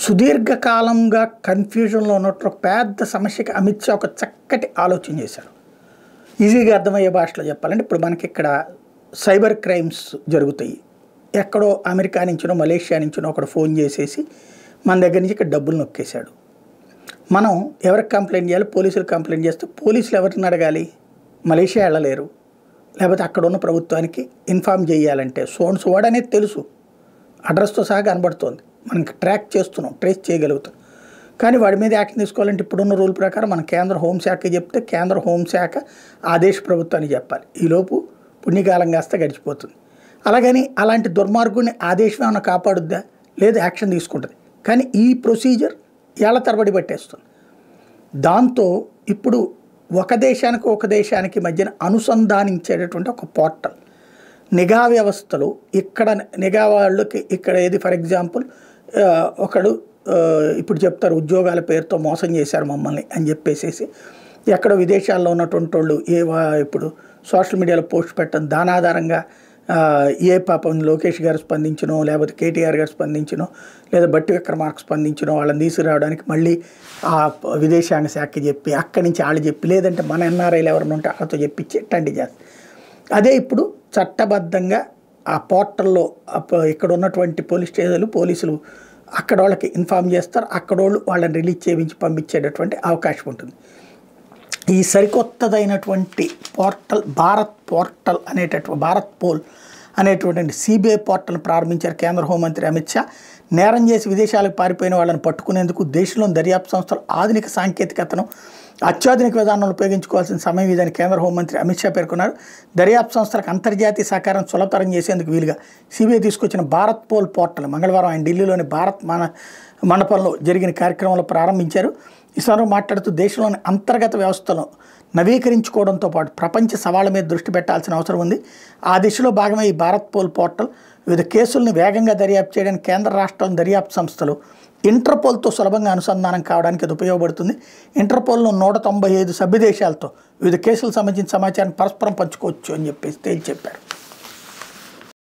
సుదీర్ఘకాలంగా కన్ఫ్యూజన్లో ఉన్నట్టు ఒక పెద్ద సమస్యకి అమిత్ షా ఒక చక్కటి ఆలోచన చేశారు. ఈజీగా అర్థమయ్యే భాషలో చెప్పాలంటే ఇప్పుడు మనకి ఇక్కడ సైబర్ క్రైమ్స్ జరుగుతాయి. ఎక్కడో అమెరికా నుంచినో మలేషియా నుంచినో ఒకడు ఫోన్ చేసేసి మన దగ్గర నుంచి ఇక్కడ డబ్బులు నొక్కేశాడు. మనం ఎవరికి కంప్లైంట్ చేయాలి? పోలీసులు కంప్లైంట్ చేస్తే పోలీసులు ఎవరిని అడగాలి? మలేషియా వెళ్ళలేరు. లేకపోతే అక్కడ ఉన్న ప్రభుత్వానికి ఇన్ఫామ్ చేయాలంటే సోడ్ అనేది తెలుసు, అడ్రస్తో సహా కనబడుతోంది, మనం ట్రాక్ చేస్తున్నాం, ట్రేస్ చేయగలుగుతాం. కానీ వాడి మీద యాక్షన్ తీసుకోవాలంటే ఇప్పుడున్న రూల్ ప్రకారం మనం కేంద్ర హోంశాఖకి చెప్తే కేంద్ర హోంశాఖ ఆదేశ ప్రభుత్వానికి చెప్పాలి. ఈలోపు పుణ్యకాలం కాస్త గడిచిపోతుంది. అలాగని అలాంటి దుర్మార్గుడిని ఆదేశం ఏమైనా కాపాడుద్దా? లేదు, యాక్షన్ తీసుకుంటుంది. కానీ ఈ ప్రొసీజర్ ఏళ్ల తరబడి పట్టేస్తుంది. దాంతో ఇప్పుడు ఒక దేశానికి మధ్యన అనుసంధానించేటటువంటి ఒక పోర్టల్, నిఘా వ్యవస్థలు ఇక్కడ నిఘా వాళ్ళకి ఇక్కడ ఏది ఫర్ ఎగ్జాంపుల్ ఒకడు ఇప్పుడు చెప్తారు ఉద్యోగాల పేరుతో మోసం చేశారు మమ్మల్ని అని చెప్పేసి ఎక్కడో విదేశాల్లో ఉన్నటువంటి వాళ్ళు ఇప్పుడు సోషల్ మీడియాలో పోస్ట్ పెట్టడం, దాని ఆధారంగా ఏ పాపం లోకేష్ గారు స్పందించనో లేకపోతే కేటీఆర్ గారు స్పందించనో లేదా బట్టి విక్రమార్క స్పందించనో వాళ్ళని తీసుకురావడానికి మళ్ళీ ఆ విదేశాంగ శాఖకి చెప్పి అక్కడి నుంచి వాళ్ళు చెప్పి లేదంటే మన ఎన్ఆర్ఐలు ఎవరైనా ఉంటే వాళ్ళతో చెప్పించి ఇట్లాంటి చేస్తారు. అదే ఇప్పుడు చట్టబద్ధంగా ఆ పోర్టల్లో ఇక్కడ ఉన్నటువంటి పోలీస్ స్టేషన్లు పోలీసులు అక్కడ వాళ్ళకి ఇన్ఫామ్ చేస్తారు, అక్కడ వాళ్ళని రిలీజ్ చేయించి పంపించేటటువంటి అవకాశం ఉంటుంది. ఈ సరికొత్తదైనటువంటి పోర్టల్ భారత్ పోల్ అనేటువంటి సిబిఐ పోర్టల్ ప్రారంభించారు కేంద్ర హోంమంత్రి అమిత్ షా. నేరం చేసి విదేశాలకు పారిపోయిన వాళ్ళని పట్టుకునేందుకు దేశంలోని దర్యాప్తు సంస్థలు ఆధునిక సాంకేతికతను అత్యాధునిక విధానాలను ఉపయోగించుకోవాల్సిన సమయం ఇదని కేంద్ర హోంమంత్రి అమిత్ షా పేర్కొన్నారు. దర్యాప్తు సంస్థలకు అంతర్జాతీయ సహకారం సులభతరం చేసేందుకు వీలుగా సిబిఐ తీసుకొచ్చిన భారత్ పోల్ పోర్టల్ మంగళవారం ఆయన ఢిల్లీలోని భారత్ మండపంలో జరిగిన కార్యక్రమంలో ప్రారంభించారు. ఈ సందర్భంగా మాట్లాడుతూ దేశంలోని అంతర్గత వ్యవస్థలను నవీకరించుకోవడంతో పాటు ప్రపంచ సవాళ్ళ మీద దృష్టి పెట్టాల్సిన అవసరం ఉంది. ఆ దిశలో భాగమే ఈ భారత్ పోల్ పోర్టల్ వివిధ కేసులను వేగంగా దర్యాప్తు చేయడానికి కేంద్ర రాష్ట్రాల దర్యాప్తు సంస్థలు ఇంటర్పోల్తో సులభంగా అనుసంధానం కావడానికి అది ఉపయోగపడుతుంది. ఇంటర్పోల్లో 195 సభ్య దేశాలతో వివిధ కేసులకు సంబంధించిన సమాచారాన్ని పరస్పరం పంచుకోవచ్చు అని చెప్పేసి తేల్చి చెప్పారు.